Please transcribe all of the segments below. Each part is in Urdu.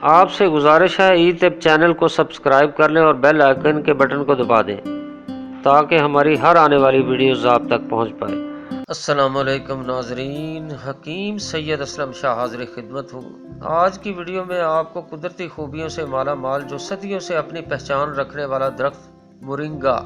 آپ سے گزارش ہے ای طب چینل کو سبسکرائب کر لیں اور بیل آئیکن کے بٹن کو دبا دیں تاکہ ہماری ہر آنے والی ویڈیوز آپ تک پہنچ پائے۔ السلام علیکم ناظرین، حکیم سید اسلم شاہ حاضر خدمت ہوں۔ آج کی ویڈیو میں آپ کو قدرتی خوبیوں سے مالا مال جو صدیوں سے اپنی پہچان رکھنے والا درخت مورنگا،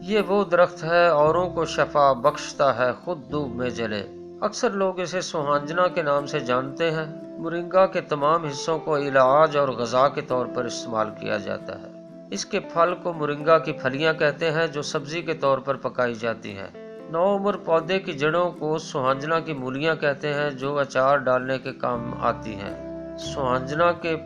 یہ وہ درخت ہے اوروں کو شفا بخشتا ہے خود دھوپ میں جلے۔ اکثر لوگ اسے سوہانجنا کے نام سے جانتے ہیں۔ مورنگا کے تمام حصوں کو علاج اور غذا کے طور پر استعمال کیا جاتا ہے۔ اس کے پھل کو مورنگا کی پھلیاں کہتے ہیں جو سبزی کے طور پر پکائی جاتی ہیں۔ نوعمر پودے کی جڑوں کو سوہانجنا کی مولیاں کہتے ہیں جو اچار ڈالنے کے کام آتی ہیں۔ سوہانجنا کے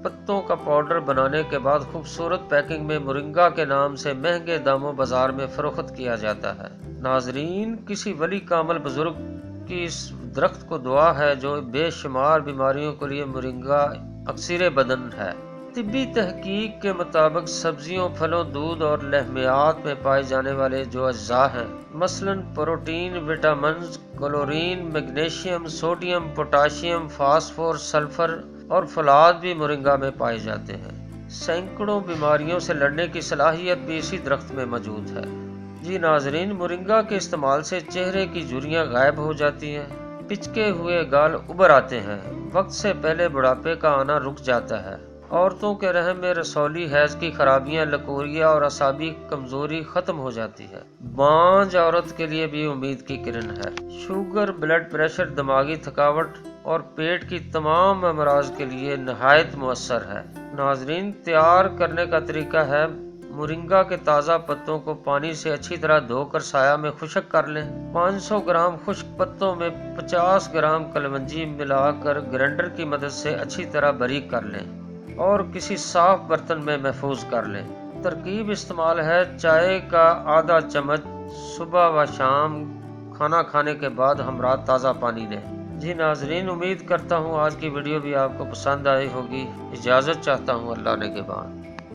پتوں کا پاؤڈر بنانے کے بعد خوبصورت پیکنگ میں مورنگا کے نام سے مہنگے داموں بازار میں فروخت کیا جاتا ہے۔ ناظرین، کسی ولی کامل بزرگ کی اس درخت کو دعا ہے جو بے شمار بیماریوں کے لیے مورنگا اکسیر بدن ہے۔ طبی تحقیق کے مطابق سبزیوں، پھلوں، دودھ اور لحمیات میں پائے جانے والے جو اجزاء ہیں، مثلاً protein, vitamins, chlorine, magnesium, sodium, potassium, phosphorus, sulphur اور فولاد بھی مورنگا میں پائے جاتے ہیں۔ سینکڑوں بیماریوں سے لڑنے کی صلاحیت بھی اسی درخت میں موجود ہے۔ جی ناظرین، مورنگا کے استعمال سے چہرے کی جھریاں غائب ہو جاتی ہیں، پچکے ہوئے گال ابھر آتے ہیں، وقت سے پہلے بڑھاپے کا آنا رک جاتا ہے، عورتوں کے رحم میں رسولی حیض کی خرابیاں، لکوریا اور اعصابی کمزوری ختم ہو جاتی ہے۔ بانجھ عورت کے لیے بھی امید کی کرن ہے۔ شوگر، بلڈ پریشر، دماغی تھکاوٹ اور پیٹ کی تمام امراض کے لیے نہایت مؤثر ہے۔ ناظرین، تیار کرنے کا طریقہ ہے: مورنگا کے تازہ پتوں کو پانی سے اچھی طرح دھو کر سایہ میں خشک کر لیں۔ 500 گرام خشک پتوں میں 50 گرام کلونجی ملا کر گرینڈر کی مدد سے اچھی طرح باریک کر لیں اور کسی صاف برتن میں محفوظ کر لیں۔ ترکیب استعمال ہے: چائے کا آدھا چمچ صبح و شام کھانا کھانے کے بعد ہمراہ تازہ پانی لیں۔ جی ناظرین، امید کرتا ہوں آج کی ویڈیو بھی آپ کو پسند آئی ہوگی۔ اجازت چاہتا ہوں، اللہ نے کے بعد۔